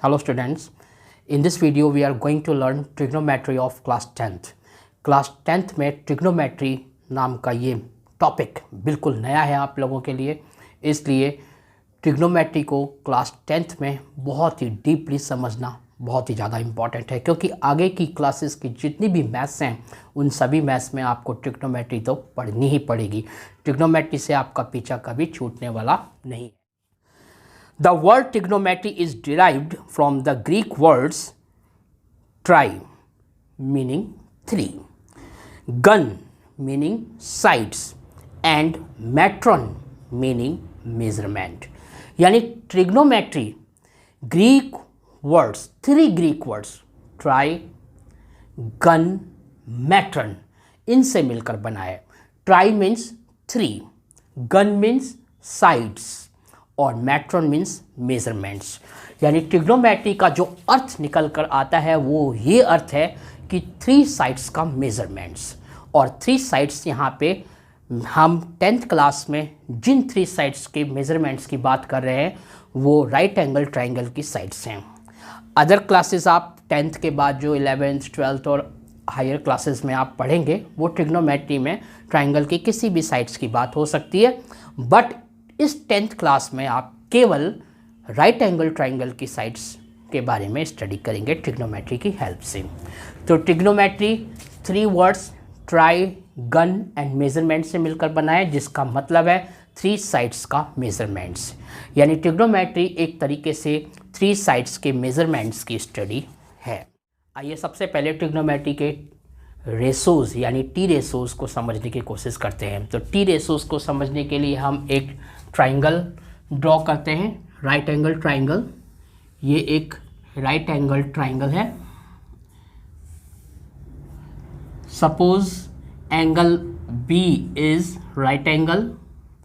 Hello students, in this video we are going to learn trigonometry of class 10th. Class 10th में trigonometry नाम का ये topic बिल्कुल नया है आप लोगों के लिए, इसलिए trigonometry को क्लास 10th में बहुत ही डीपली समझना बहुत ही ज़्यादा इम्पॉर्टेंट है, क्योंकि आगे की क्लासेस की जितनी भी मैथ्स हैं उन सभी मैथ्स में आपको trigonometry तो पढ़नी ही पड़ेगी। trigonometry से आपका पीछा कभी छूटने वाला नहीं। The word trigonometry is derived from the Greek words tri meaning three, gun meaning sides and metron meaning measurement। यानी trigonometry Greek words, three Greek words tri, gun, metron इनसे मिलकर बना है। Tri means three, gun means sides और मेट्रॉन means measurements. यानी trigonometry का जो अर्थ निकल कर आता है वो ये अर्थ है कि थ्री साइड्स का मेजरमेंट्स। और थ्री साइड्स यहाँ पे हम 10th क्लास में जिन थ्री साइड्स के मेजरमेंट्स की बात कर रहे हैं वो राइट एंगल ट्राइंगल की साइड्स हैं। अदर क्लासेस आप 10th के बाद जो 11th 12th और हायर क्लासेस में आप पढ़ेंगे वो ट्रिग्नोमेट्री में ट्राइंगल की किसी भी साइड्स की बात हो सकती है, बट इस 10th क्लास में आप केवल राइट एंगल ट्राइंगल की साइड्स के बारे में स्टडी करेंगे ट्रिग्नोमेट्री की हेल्प से। तो trigonometry three words try, gun and measurement से मिलकर बना है, जिसका मतलब है थ्री साइड्स का मेजरमेंट्स। यानी ट्रिग्नोमेट्री एक तरीके से थ्री साइड्स के मेजरमेंट्स की स्टडी है। आइए सबसे पहले ट्रिग्नोमेट्री के रेशोज़ यानी टी रेशोज़ को समझने की कोशिश करते हैं। तो टी रेशोज़ को समझने के लिए हम एक ट्राइंगल ड्रॉ करते हैं, राइट एंगल ट्राइंगल। ये एक राइट एंगल ट्राइंगल है। Suppose angle B is right angle,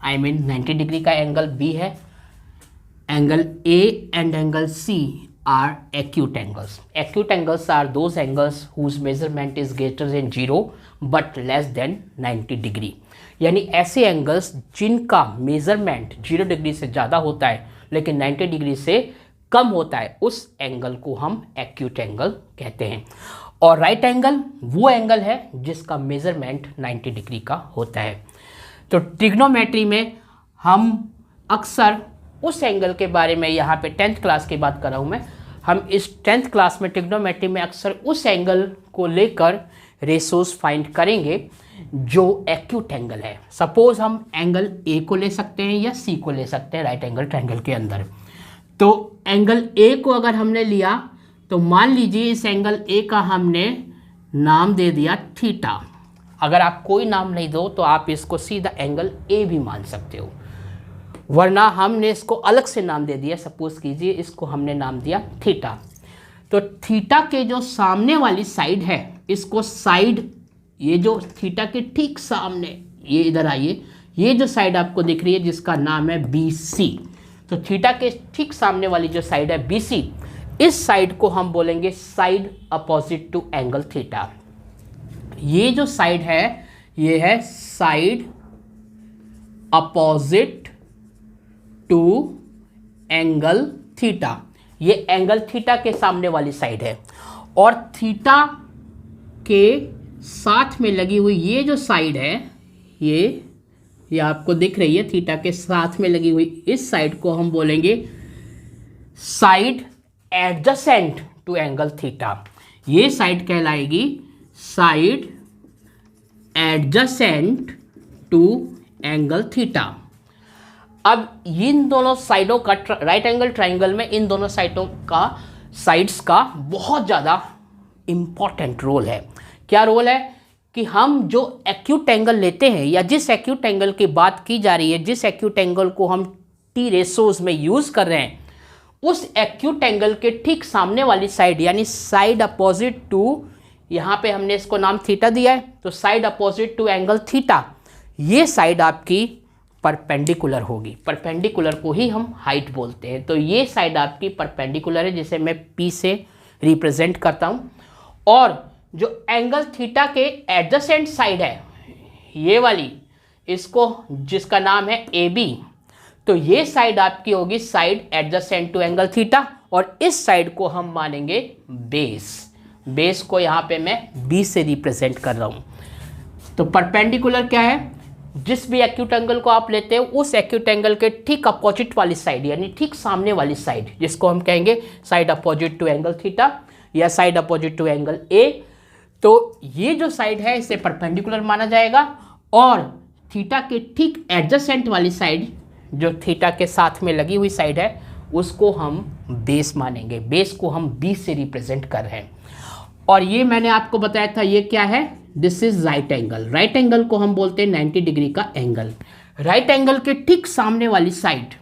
I mean 90 degree का एंगल बी है। Angle A and angle C are acute angles. Acute angles are those angles whose measurement is greater than 0 but less than 90 degree। यानी ऐसे angles जिनका measurement 0 degree से ज़्यादा होता है लेकिन 90 डिग्री से कम होता है, उस एंगल को हम एक्यूट एंगल कहते हैं। और राइट एंगल वो एंगल है जिसका मेजरमेंट 90 डिग्री का होता है। तो ट्रिग्नोमेट्री में हम अक्सर उस एंगल के बारे में, यहाँ पे 10th क्लास की बात कर रहा हूँ मैं, हम इस 10th क्लास में ट्रिग्नोमेट्री में अक्सर उस एंगल को लेकर रेशोज़ फाइंड करेंगे जो एक्यूट एंगल है। सपोज हम एंगल ए को ले सकते हैं या सी को ले सकते हैं राइट एंगल ट्रायंगल के अंदर। तो एंगल ए को अगर हमने लिया तो मान लीजिए इस एंगल ए का हमने नाम दे दिया थीटा। अगर आप कोई नाम नहीं दो तो आप इसको सीधा एंगल ए भी मान सकते हो, वरना हमने इसको अलग से नाम दे दिया। सपोज कीजिए इसको हमने नाम दिया थीटा। तो थीटा के जो सामने वाली साइड है, इसको साइड, ये जो थीटा के ठीक सामने, ये इधर आइए, ये जो साइड आपको दिख रही है जिसका नाम है बी सी। तो थीटा के ठीक सामने वाली जो साइड है बी सी, इस साइड को हम बोलेंगे side opposite to angle theta. ये जो साइड है ये है side opposite to angle theta. ये एंगल थीटा के सामने वाली साइड है। और थीटा के साथ में लगी हुई ये जो साइड है, ये आपको दिख रही है, थीटा के साथ में लगी हुई इस साइड को हम बोलेंगे side adjacent to angle theta. ये साइड कहलाएगी side adjacent to angle theta. अब इन दोनों साइडों का राइट एंगल ट्राइंगल में इन दोनों साइड्स का बहुत ज़्यादा इम्पॉर्टेंट रोल है। क्या रोल है कि हम जो एक्यूट एंगल लेते हैं या जिस एक्यूट एंगल की बात की जा रही है, जिस एक्यूट एंगल को हम टी रेशोज़ में यूज़ कर रहे हैं, उस एक्यूट एंगल के ठीक सामने वाली साइड यानी साइड अपोजिट टू, यहाँ पे हमने इसको नाम थीटा दिया है, तो side opposite to angle theta, ये साइड आपकी परपेंडिकुलर होगी। परपेंडिकुलर को ही हम हाइट बोलते हैं। तो ये साइड आपकी परपेंडिकुलर है, जिसे मैं पी से रिप्रेजेंट करता हूँ। और जो एंगल थीटा के एडजेसेंट साइड है ये वाली, इसको जिसका नाम है ए बी, तो ये साइड आपकी होगी side adjacent to angle theta और इस साइड को हम मानेंगे बेस। बेस को यहाँ पे मैं बी से रिप्रेजेंट कर रहा हूँ। तो परपेंडिकुलर क्या है, जिस भी एक्यूट एंगल को आप लेते हैं उस एक्यूट एंगल के ठीक अपोजिट वाली साइड यानी ठीक सामने वाली साइड, जिसको हम कहेंगे side opposite to angle theta या side opposite to angle A. तो ये जो साइड है इसे परपेंडिकुलर माना जाएगा और थीटा के ठीक एडजेसेंट वाली साइड जो थीटा के साथ में लगी हुई साइड है उसको हम बेस मानेंगे। बेस को हम बी से रिप्रेजेंट कर रहे हैं। और ये मैंने आपको बताया था ये क्या है, this is right angle. Right angle को हम बोलते हैं 90 डिग्री का एंगल। राइट एंगल के ठीक सामने वाली साइड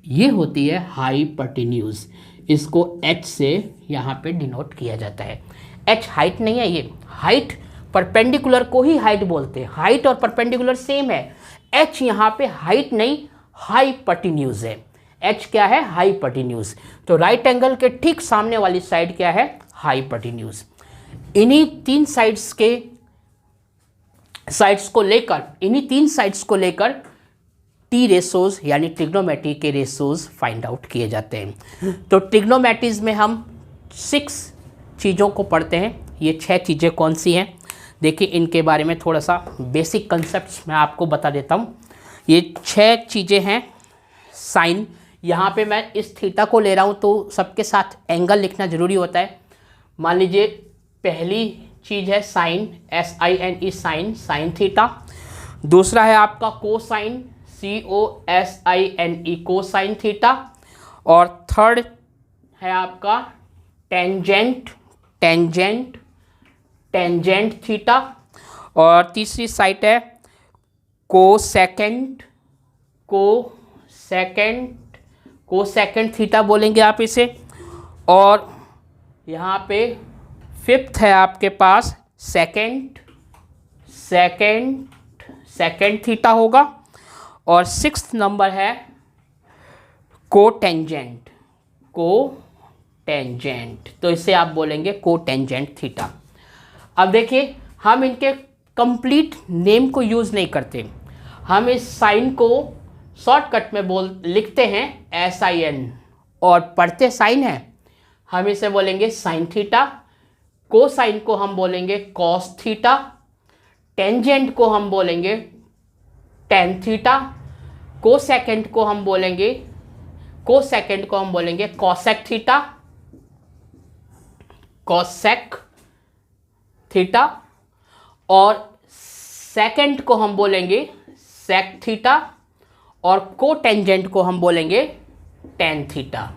ये होती है हाइपोटेन्यूज। इसको एच से यहाँ पे डिनोट किया जाता है। एच हाइट नहीं है, ये हाइट परपेंडिकुलर को ही हाइट बोलते हैं। हाइट और परपेंडिकुलर सेम है। एच यहाँ पे हाइट नहीं हाइपोटेन्यूज है। एच क्या है, हाइपोटेन्यूज। तो राइट एंगल के ठीक सामने वाली साइड क्या है, हाइपोटेन्यूज। इन्हीं तीन साइड्स को लेकर टी रेशोज यानी ट्रिग्नोमेट्री के रेशोज फाइंड आउट किए जाते हैं। तो ट्रिग्नोमेट्रीज में हम 6 चीज़ों को पढ़ते हैं। ये 6 चीज़ें कौन सी हैं, देखिए इनके बारे में थोड़ा सा बेसिक कंसेप्ट्स मैं आपको बता देता हूँ। ये 6 चीज़ें हैं। साइन, यहाँ पे मैं इस थीटा को ले रहा हूँ तो सबके साथ एंगल लिखना ज़रूरी होता है। मान लीजिए पहली चीज़ है sine, SINE sine, sine theta. दूसरा है आपका कोसाइन, COSINE कोसाइन थीटा। और थर्ड है आपका टेंजेंट, टेंजेंट थीटा। और तीसरी साइड है कोसेकेंड थीटा बोलेंगे आप इसे। और यहाँ पे फिफ्थ है आपके पास सेकेंड थीटा होगा। और सिक्स्थ नंबर है कोटेंजेंट। तो इसे आप बोलेंगे कोटेंजेंट थीटा। अब देखिए हम इनके कंप्लीट नेम को यूज़ नहीं करते। हम इस साइन को शॉर्टकट में लिखते हैं SIN और पढ़ते साइन है। हम इसे बोलेंगे साइन थीटा। कोसाइन को हम बोलेंगे कॉस थीटा। टेंजेंट को हम बोलेंगे टेन थीटा। कोसेकेंड को हम बोलेंगे कॉसेक थीटा। और सेकेंड को हम बोलेंगे सेक थीटा। और कोटेंजेंट को हम बोलेंगे टेन थीटा।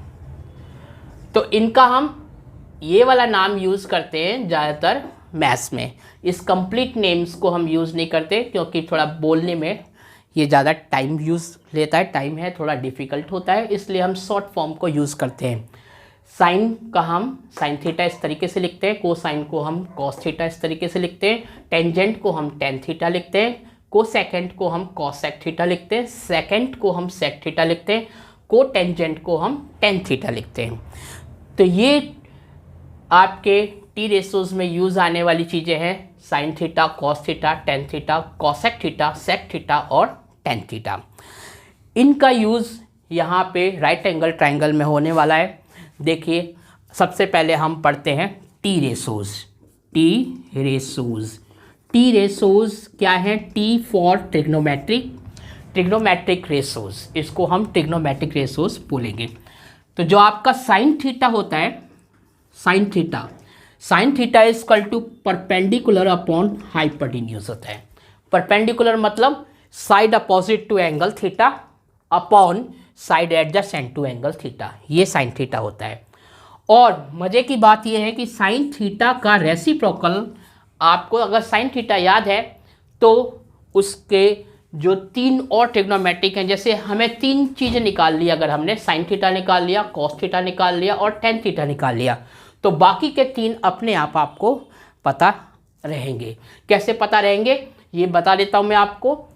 तो इनका हम ये वाला नाम यूज़ करते हैं ज़्यादातर मैथ्स में। इस कंप्लीट नेम्स को हम यूज़ नहीं करते क्योंकि थोड़ा बोलने में ये ज़्यादा टाइम यूज़ लेता है, टाइम है थोड़ा डिफ़िकल्ट होता है, इसलिए हम शॉर्ट फॉर्म को यूज़ करते हैं। साइन का हम साइन थीटा इस तरीके से लिखते हैं, कोसाइन को हम कॉस थीटा इस तरीके से लिखते हैं, टेंजेंट को हम टेन थीटा लिखते हैं, कोसेकेंड को हम कॉसेक थीटा लिखते हैं, सेकेंड को हम सेक थीटा लिखते हैं, कोटेंजेंट को हम टेन थीटा लिखते हैं। तो ये आपके टी रेशोज में यूज़ आने वाली चीज़ें हैं, sine theta, cos theta, tan theta, cosec theta, sec theta और टेन थीटा। इनका यूज़ यहाँ पे राइट एंगल ट्रायंगल में होने वाला है। देखिए सबसे पहले हम पढ़ते हैं टी रेशोज क्या है, टी फॉर ट्रिग्नोमेट्रिक रेशोज, इसको हम ट्रिग्नोमेट्रिक रेशोज बोलेंगे। तो जो आपका साइन थीटा होता है, sine theta is equal to perpendicular upon hypotenuse होता है। परपेंडिकुलर मतलब side opposite to angle theta upon side adjacent to angle theta, ये साइन थीटा होता है। और मज़े की बात यह है कि साइन थीटा का रेसिप्रोकल, आपको अगर साइन थीटा याद है तो उसके जो 3 और ट्रिग्नोमेट्रिक हैं, जैसे हमें 3 चीज़ें निकाल ली, अगर हमने साइन थीटा निकाल लिया, कॉस थीटा निकाल लिया और टेन थीटा निकाल लिया, तो बाकी के 3 अपने आप आपको पता रहेंगे। कैसे पता रहेंगे ये बता देता हूँ मैं आपको,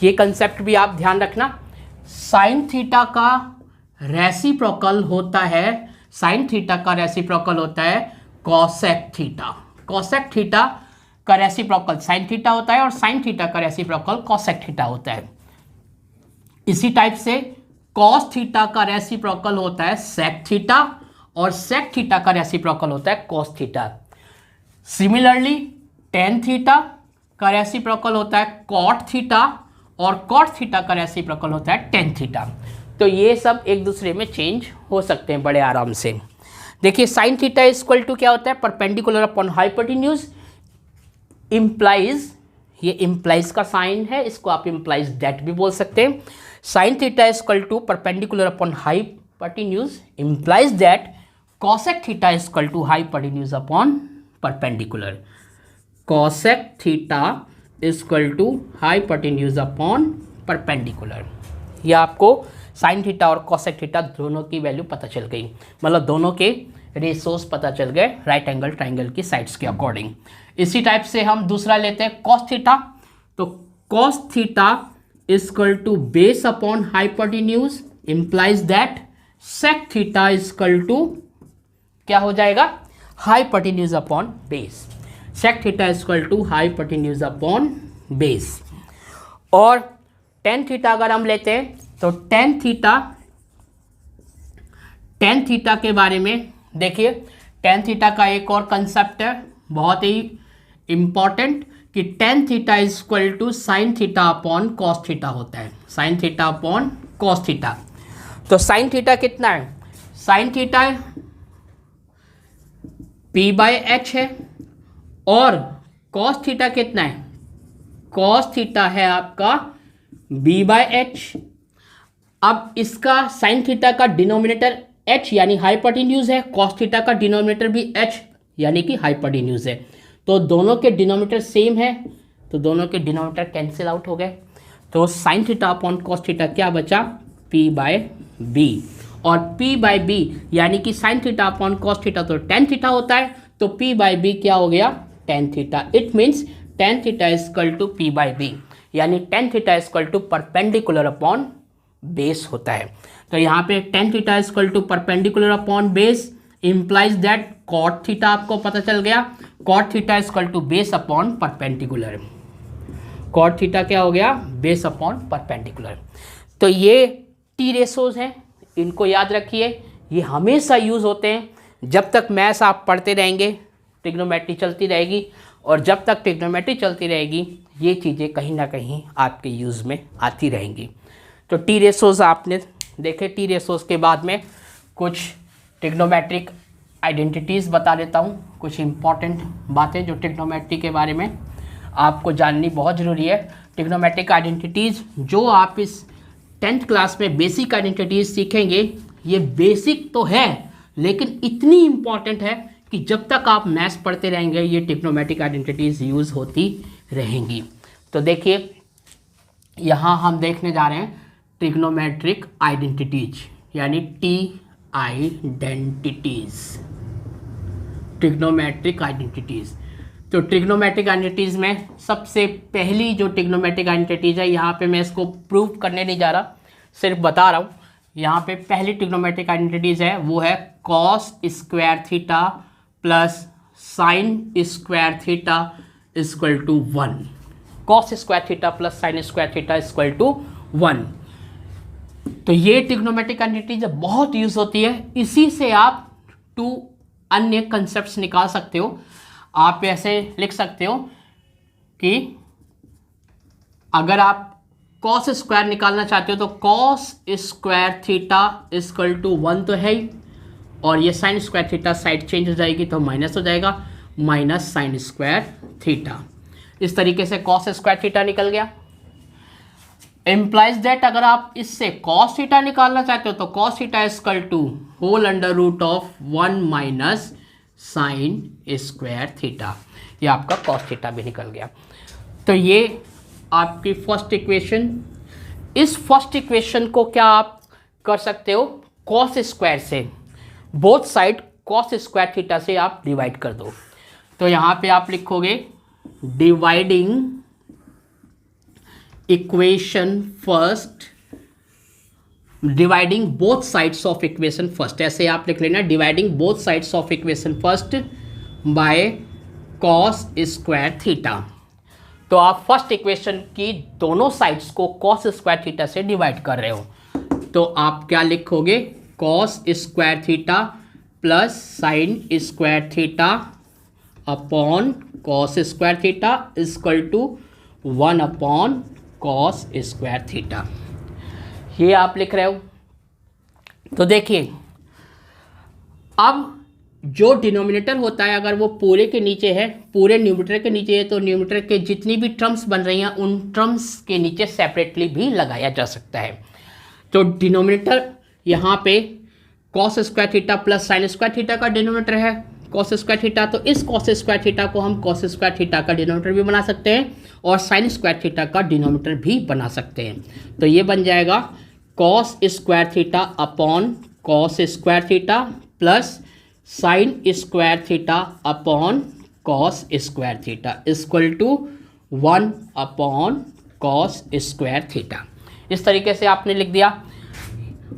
ये कंसेप्ट भी आप ध्यान रखना। साइन थीटा का रेसिप्रोकल होता है कॉसेक थीटा। कॉसेक थीटा का रेसिप्रोकल साइन थीटा होता है और साइन थीटा का रेसिप्रोकल कॉसेक थीटा होता है। इसी टाइप से कॉस थीटा का रेसिप्रोकल होता है सेक थीटा और सेक थीटा का रेसिप्रोकल होता है cos theta. Similarly tan theta का रेसिप्रोकल होता है कॉट थीटा और कॉट थीटा का रेसिप्रोकल होता है टेन थीटा। तो ये सब एक दूसरे में चेंज हो सकते हैं बड़े आराम से। देखिए साइन थीटा इक्वल टू क्या होता है, परपेंडिकुलर अपॉन हाइपोटेन्यूज। इम्प्लाइज, ये इम्प्लाइज का साइन है, इसको आप इम्प्लाइज दैट भी बोल सकते हैं। Sine theta equal to perpendicular upon hypotenuse implies that cosec theta equal to hypotenuse upon perpendicular. Cosec theta equal to hypotenuse upon perpendicular. यह आपको साइन थीटा और कॉसेक थीटा दोनों की वैल्यू पता चल गई, मतलब दोनों के रेशोस पता चल गए राइट एंगल ट्राइंगल की साइड्स के अकॉर्डिंग। इसी टाइप से हम दूसरा लेते हैं कॉस थीटा। तो cos theta equal to base upon hypotenuse implies that sec theta equal to क्या हो जाएगा, hypotenuse upon base. Sec theta equal to hypotenuse upon base. और टेन थीटा अगर हम लेते हैं तो टेन थीटा के बारे में देखिए, टेन थीटा का एक और कंसेप्ट है बहुत ही इंपॉर्टेंट कि tan theta equal to sine theta upon cos theta होता है, sine theta upon cos theta. तो साइन थीटा कितना है, sine theta P by H है और कॉस थीटा कितना है, कॉस थीटा है आपका बी बाई एच। अब इसका साइन थीटा का डिनोमिनेटर h यानी हाइपोटेन्यूज है, कॉस थीटा का डिनोमिनेटर भी h यानी कि हाइपोटेन्यूज है। तो दोनों के डिनोमिनेटर सेम है, तो दोनों के डिनोमिनेटर कैंसिल आउट हो गए। तो sine theta upon cos theta क्या बचा, p बाय बी। और p बाय बी यानी कि sine theta upon cos theta तो टेन थीटा होता है, तो p बाय बी क्या हो गया, tan theta. It means tan theta equal to p by B, यानी tan theta equal to perpendicular upon base होता है। तो यहाँ पे tan theta equal to perpendicular upon base implies that cot theta आपको पता चल गया, cot theta equal to base upon perpendicular. Cot theta क्या हो गया, बेस अपॉन परपेंडिकुलर। तो ये टी रेशोज हैं, इनको याद रखिए, ये हमेशा यूज़ होते हैं। जब तक मैथ्स आप पढ़ते रहेंगे ट्रिग्नोमेट्री चलती रहेगी, और जब तक ट्रिग्नोमेट्री चलती रहेगी ये चीज़ें कहीं ना कहीं आपके यूज़ में आती रहेंगी। तो टी रेशोज आपने देखे। टी रेशोज के बाद में कुछ ट्रिग्नोमेट्रिक आइडेंटिटीज़ बता देता हूँ, कुछ इंपॉर्टेंट बातें जो ट्रिग्नोमेट्री के बारे में आपको जाननी बहुत ज़रूरी है। ट्रिग्नोमेट्रिक आइडेंटिटीज़ जो आप इस 10th क्लास में बेसिक आइडेंटिटीज़ सीखेंगे, ये बेसिक तो है लेकिन इतनी इम्पॉर्टेंट है कि जब तक आप मैथ्स पढ़ते रहेंगे ये ट्रिग्नोमेट्रिक आइडेंटिटीज़ यूज़ होती रहेंगी। तो देखिए यहाँ हम देखने जा रहे हैं ट्रिग्नोमेट्रिक आइडेंटिटीज, यानी टी आइडेंटिटीज, ट्रिग्नोमेट्रिक आइडेंटिटीज। तो ट्रिग्नोमेट्रिक आइडेंटिटीज में सबसे पहली जो ट्रिग्नोमेट्रिक आइडेंटिटीज है, यहाँ पे मैं इसको प्रूव करने नहीं जा रहा, सिर्फ बता रहा हूँ। यहाँ पे पहली ट्रिग्नोमेट्रिक आइडेंटिटीज है वो है cos square theta plus sine square theta equal to 1। Cos square theta plus sine square theta equal to 1। तो ये ट्रिग्नोमेट्रिक आइडेंटिटीज बहुत यूज होती है। इसी से आप 2 अन्य कंसेप्ट्स निकाल सकते हो। आप ऐसे लिख सकते हो कि अगर आप कॉस स्क्वायर निकालना चाहते हो तो cos square theta equal to 1 तो है ही, और ये sine square theta side change हो जाएगी तो माइनस हो जाएगा, माइनस साइन स्क्वायर थीटा। इस तरीके से कॉस स्क्वायर थीटा निकल गया। इम्प्लाइज दैट अगर आप इससे कॉस थीटा निकालना चाहते हो तो cos theta equal to whole under root of 1 minus sine square theta. ये आपका कॉस थीटा भी निकल गया। तो ये आपकी फर्स्ट इक्वेशन। इस फर्स्ट इक्वेशन को क्या आप कर सकते हो, कॉस स्क्वायर से both side cos square theta से आप डिवाइड कर दो। तो यहाँ पे आप लिखोगे dividing equation first, dividing both sides of equation first, ऐसे आप लिख लेना, dividing both sides of equation first by cos square theta. तो आप फर्स्ट इक्वेशन की दोनों साइड्स को कॉस स्क्वायर थीटा से डिवाइड कर रहे हो। तो आप क्या लिखोगे, cos square theta plus sine square theta upon cos square theta equal to 1 upon cos square theta. ये आप लिख रहे हो। तो देखिए, अब जो डिनोमिनेटर होता है अगर वो पूरे के नीचे है, पूरे न्यूमरेटर के नीचे है, तो न्यूमरेटर के जितनी भी टर्म्स बन रही हैं उन टर्म्स के नीचे सेपरेटली भी लगाया जा सकता है। तो डिनोमिनेटर यहाँ पे cos square theta plus sine square theta का डिनोमिनेटर है कॉस स्क्वायर थीटा, तो इस कॉस स्क्वायर थीटा को हम कॉस स्क्वायर थीटा का डिनोमिनेटर भी बना सकते हैं और साइन स्क्वायर थीटा का डिनोमिनेटर भी बना सकते हैं। तो ये बन जाएगा cos square theta upon cos square theta plus sine square theta upon cos square theta equal to 1 upon cos square theta. इस तरीके से आपने लिख दिया।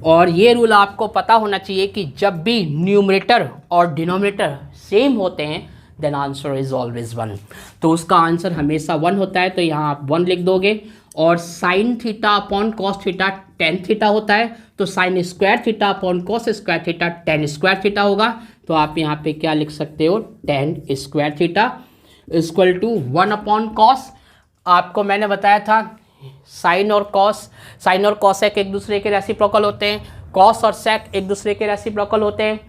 और ये रूल आपको पता होना चाहिए कि जब भी न्यूमरेटर और डिनोमिनेटर सेम होते हैं देन आंसर इज ऑलवेज 1। तो उसका आंसर हमेशा 1 होता है, तो यहाँ आप 1 लिख दोगे। और sine theta upon cos theta tan theta होता है, तो sine square theta upon cos square theta tan square theta होगा। तो आप यहाँ पे क्या लिख सकते हो, tan square theta equal to 1 upon cos. आपको मैंने बताया था साइन और कॉसेक एक दूसरे के रेसिप्रोकल होते हैं, कॉस और सेक एक दूसरे के रेसिप्रोकल होते हैं।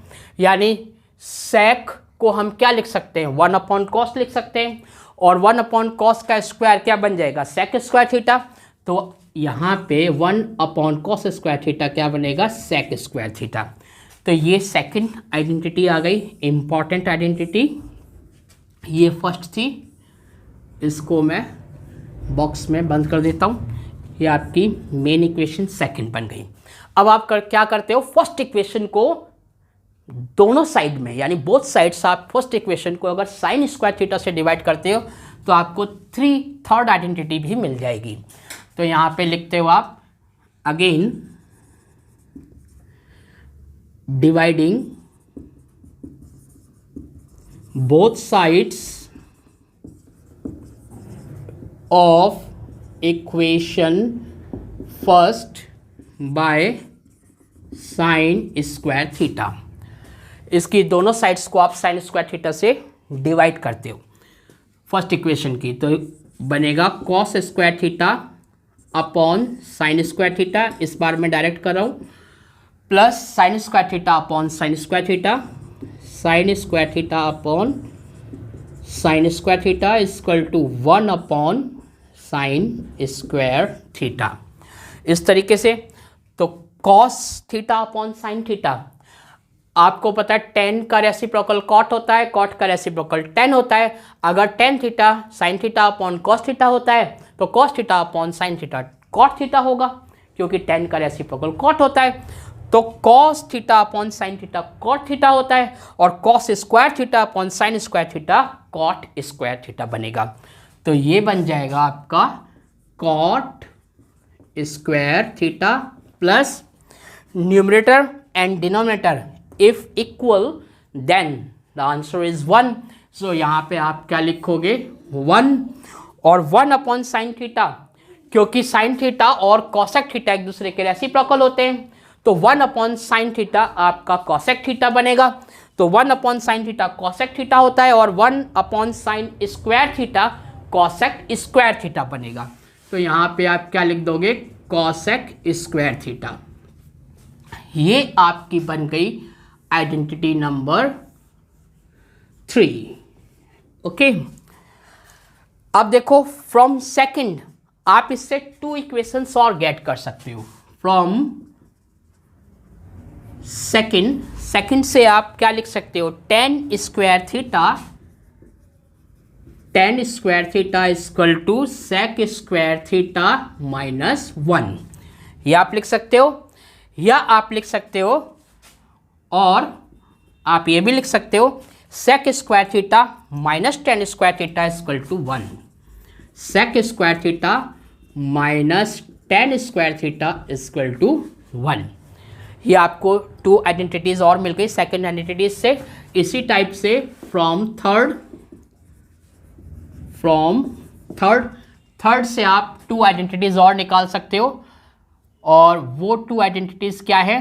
यानी सेक को हम क्या लिख सकते हैं, 1 अपॉन कॉस लिख सकते हैं, और 1 अपॉन कॉस का स्क्वायर क्या बन जाएगा, सेक स्क्वायर थीटा। तो यहाँ पे 1 अपॉन कॉस स्क्वायर थीटा क्या बनेगा, सेक स्क्वायर थीटा। तो ये सेकंड आइडेंटिटी आ गई, इंपॉर्टेंट आइडेंटिटी। ये फर्स्ट थी, इसको मैं बॉक्स में बंद कर देता हूँ। ये आपकी मेन इक्वेशन सेकंड बन गई। अब आप क्या करते हो, फर्स्ट इक्वेशन को दोनों साइड में, यानी बोथ साइड्स, आप फर्स्ट इक्वेशन को अगर साइन स्क्वायर थीटा से डिवाइड करते हो तो आपको थर्ड आइडेंटिटी भी मिल जाएगी। तो यहाँ पे लिखते हो आप, again dividing both sides of equation first by sin square थीटा। इसकी दोनों साइड्स को आप साइन स्क्वायर थीटा से डिवाइड करते हो फर्स्ट इक्वेशन की, तो बनेगा cos square theta upon sine square theta, इस बार मैं डायरेक्ट कर रहा हूँ, plus sine square theta upon sine square theta, sine square theta upon sine square theta equal to 1 upon sine square theta. इस तरीके से तो cos theta upon sine theta, आपको पता है टेन का रेसिप्रोकल कॉट होता है, कॉट का रेसिप्रोकल टेन होता है। अगर tan theta sine theta upon cos theta होता है तो cos theta upon sine theta cot theta होगा, क्योंकि टेन का रेसिप्रोकल कॉट होता है। तो cos theta upon sine theta cot theta होता है, और cos square theta upon sine square theta cot square theta बनेगा। तो ये बन जाएगा आपका cot square theta plus numerator and denominator if equal then the answer is 1। सो यहाँ पे आप क्या लिखोगे, 1 और 1 अपॉन साइन थीटा, क्योंकि साइन थीटा और कॉसेक थीटा एक दूसरे के रेसिप्रोकल होते हैं, तो 1 अपॉन साइन थीटा आपका कॉसेक थीटा बनेगा। तो 1 upon sine theta cosec theta होता है, और 1 upon sine square theta cosec square theta बनेगा। तो यहाँ पे आप क्या लिख दोगे, कॉसेक स्क्वायर थीटा। ये आपकी बन गई आइडेंटिटी नंबर 3। ओके, अब देखो फ्रॉम सेकंड आप इससे 2 इक्वेशंस और गेट कर सकते हो। फ्रॉम सेकंड से आप क्या लिख सकते हो, tan square theta equal to sec square theta minus 1। ये आप लिख सकते हो, या आप लिख सकते हो, और आप ये भी लिख सकते हो, sec square theta minus tan square theta equal to 1। Sec square theta minus tan square theta equal to 1। ये आपको 2 आइडेंटिटीज और मिल गई सेकंड आइडेंटिटीज से। इसी टाइप से फ्रॉम थर्ड से आप 2 आइडेंटिटीज और निकाल सकते हो, और वो टू आइडेंटिटीज़ क्या है,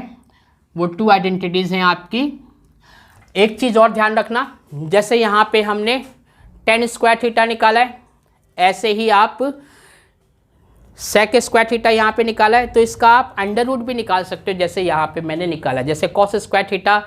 वो टू आइडेंटिटीज़ हैं आपकी। एक चीज़ और ध्यान रखना, जैसे यहाँ पे हमने tan स्क्वायर थीटा निकाला है, ऐसे ही आप sec स्क्वायर थीटा यहाँ पे निकाला है, तो इसका आप अंडर रूट भी निकाल सकते हो, जैसे यहाँ पे मैंने निकाला। जैसे cos स्क्वायर थीटा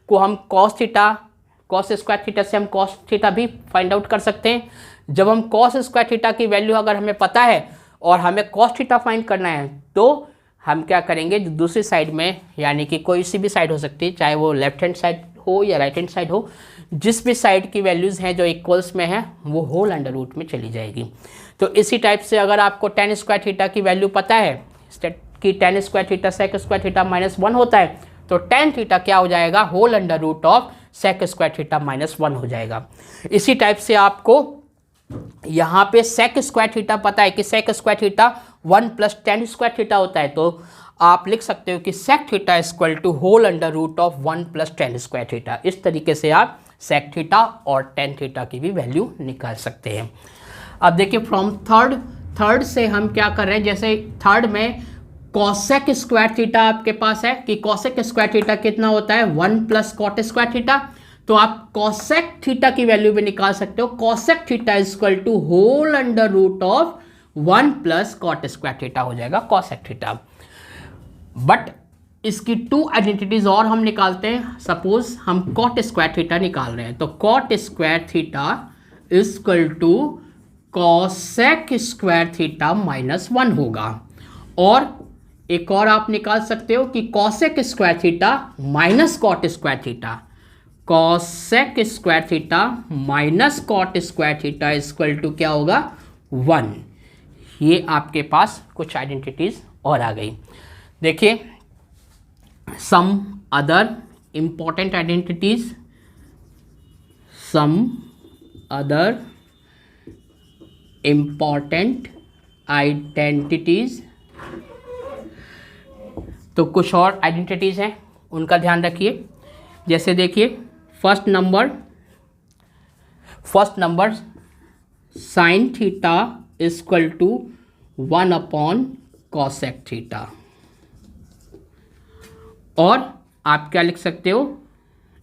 को हम cos स्क्वायर थीटा से हम cos थीटा भी फाइंड आउट कर सकते हैं। जब हम cos स्क्वायर थीटा की वैल्यू अगर हमें पता है और हमें cos थीटा फाइंड करना है, तो हम क्या करेंगे, जो दूसरी साइड में, यानी कि कोई सी भी साइड हो सकती है, चाहे वो लेफ्ट हैंड साइड हो या राइट हैंड साइड हो, जिस भी साइड की वैल्यूज़ हैं जो इक्वल्स में है, वो होल अंडर रूट में चली जाएगी। तो इसी टाइप से अगर आपको tan स्क्वायर थीटा की वैल्यू पता है कि tan square theta sec square theta -1 होता है, तो tan थीटा क्या हो जाएगा, whole under root of sec square theta -1 हो जाएगा। इसी टाइप से आपको यहाँ पे sec स्क्वायर थीटा पता है कि sec square theta 1 + tan square theta होता है, तो आप लिख सकते हो कि sec theta equal to whole under root of 1 + tan square theta. इस तरीके से आप sec थीटा और tan थीटा की भी वैल्यू निकाल सकते हैं। अब देखिए फ्रॉम थर्ड से हम क्या कर रहे हैं, जैसे थर्ड में cosec स्क्वायर थीटा आपके पास है कि cosec स्क्वायर थीटा कितना होता है, 1 + cot स्क्वायर थीटा, तो आप cosec थीटा की वैल्यू भी निकाल सकते हो। cosec theta equal to whole under root of 1 + cot square theta हो जाएगा cosec थीटा। बट इसकी टू आइडेंटिटीज और हम निकालते हैं। सपोज हम cot स्क्वायर थीटा निकाल रहे हैं, तो cot square theta equal to cosec square theta -1 होगा। और एक और आप निकाल सकते हो कि cosec square theta minus cot square theta, cosec square theta minus cot square theta equal to क्या होगा, 1। ये आपके पास कुछ आइडेंटिटीज और आ गई। देखिए some other important identities, some other important identities, तो कुछ और आइडेंटिटीज हैं, उनका ध्यान रखिए। जैसे देखिए first number sine theta equal to 1/cosec theta, और आप क्या लिख सकते हो,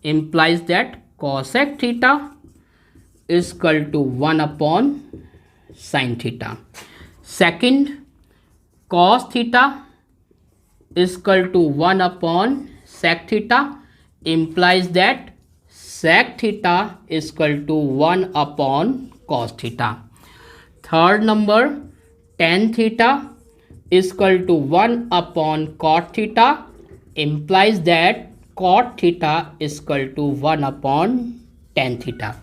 implies that cosec theta equal to 1/sin theta. Second cos theta equal to 1/sec theta, implies that sec theta equal to 1/cos theta. Third number tan theta equal to 1/cot theta, implies that cot theta equal to 1/tan theta.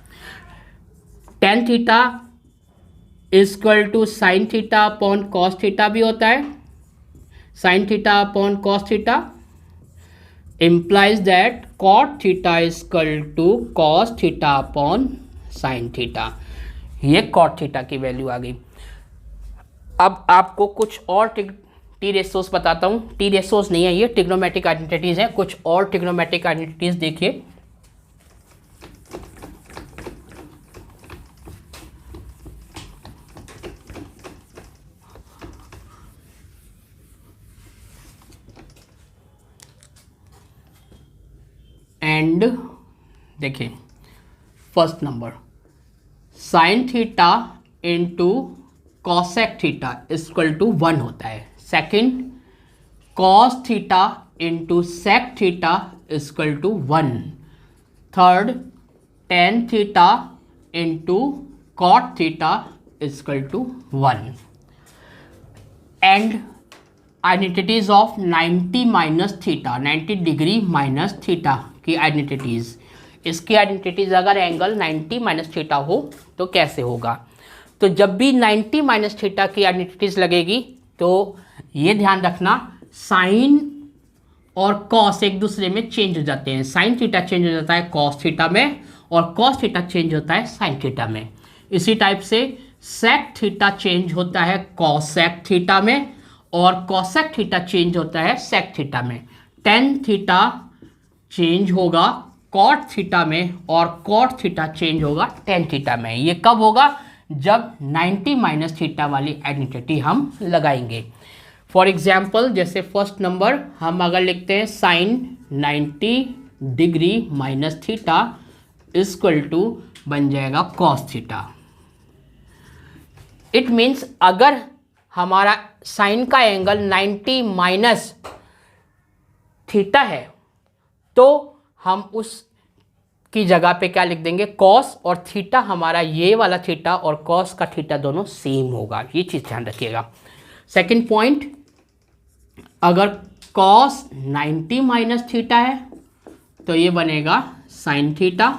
tan theta equal to sine theta upon cos theta भी होता है, sine theta upon cos theta, implies that cot theta equal to cos theta upon sine theta. ये cot theta की value आ गई। अब आपको कुछ और टी रेशोस बताता हूँ। टी रेशोस नहीं है, ये ट्रिग्नोमेट्रिक आइडेंटिटीज हैं। कुछ और ट्रिग्नोमेट्रिक आइडेंटिटीज देखिए। एंड देखिए first number sine theta into cosec theta equal to 1 होता है। Second cos theta into sec theta equal to 1। Third tan theta into cot theta equal to 1। And identities of 90 minus theta, 90 degree minus theta की identities. इसकी identities अगर angle 90 minus theta हो तो कैसे होगा, तो जब भी 90 माइनस थीटा की आइडेंटिटीज लगेगी तो ये ध्यान रखना साइन और कॉस एक दूसरे में चेंज हो जाते हैं। साइन थीटा चेंज हो जाता है कॉस थीटा में और कॉस थीटा चेंज होता है साइन थीटा में। इसी टाइप से सेक थीटा चेंज होता है कॉसेक थीटा में और कॉसेक थीटा चेंज होता है सेक थीटा में। टेन थीटा चेंज होगा कॉट थीटा में और कॉट थीटा चेंज होगा टेन थीटा में। ये कब होगा, जब 90 माइनस थीटा वाली आइडेंटिटी हम लगाएंगे। फॉर एग्जाम्पल जैसे फर्स्ट नंबर हम अगर लिखते हैं साइन 90 degree minus theta equal to बन जाएगा कॉस थीटा। इट मीन्स अगर हमारा साइन का एंगल 90 माइनस थीटा है तो हम उस की जगह पे क्या लिख देंगे कॉस, और थीटा हमारा ये वाला थीटा और कॉस का थीटा दोनों सेम होगा। ये चीज़ ध्यान रखिएगा। सेकंड पॉइंट, अगर कॉस 90 माइनस थीटा है तो ये बनेगा साइन थीटा।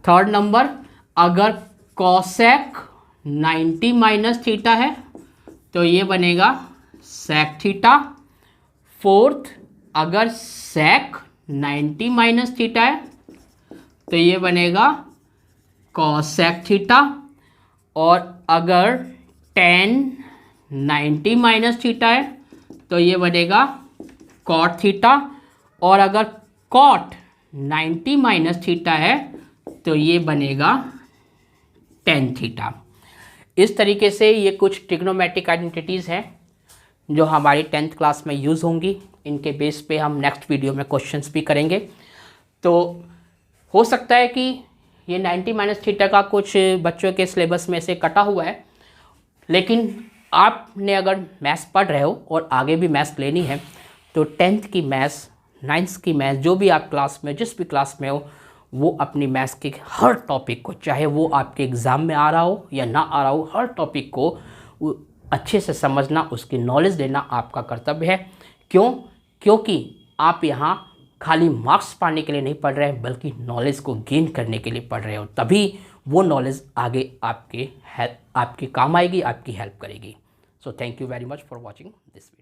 थर्ड नंबर, अगर कॉसेक 90 माइनस थीटा है तो ये बनेगा सेक थीटा। फोर्थ, अगर सेक 90 माइनस थीटा है तो ये बनेगा कॉसेक थीटा। और अगर टेन 90 माइनस थीटा है तो ये बनेगा कॉट थीटा। और अगर कॉट 90 माइनस थीटा है तो ये बनेगा टेन थीटा। इस तरीके से ये कुछ ट्रिग्नोमेट्रिक आइडेंटिटीज़ हैं जो हमारी 10th क्लास में यूज़ होंगी। इनके बेस पे हम नेक्स्ट वीडियो में क्वेश्चंस भी करेंगे। तो हो सकता है कि ये 90 माइनस थीटा का कुछ बच्चों के सिलेबस में से कटा हुआ है, लेकिन आपने अगर मैथ्स पढ़ रहे हो और आगे भी मैथ्स लेनी है तो 10th की मैथ्स, 9th की मैथ्स, जो भी आप क्लास में जिस भी क्लास में हो, वो अपनी मैथ्स के हर टॉपिक को, चाहे वो आपके एग्ज़ाम में आ रहा हो या ना आ रहा हो, हर टॉपिक को अच्छे से समझना, उसकी नॉलेज देना आपका कर्तव्य है। क्यों? क्योंकि आप यहाँ खाली मार्क्स पाने के लिए नहीं पढ़ रहे हैं, बल्कि नॉलेज को गेन करने के लिए पढ़ रहे हो। तभी वो नॉलेज आगे आपके काम आएगी, आपकी हेल्प करेगी। So thank you very much for watching this video.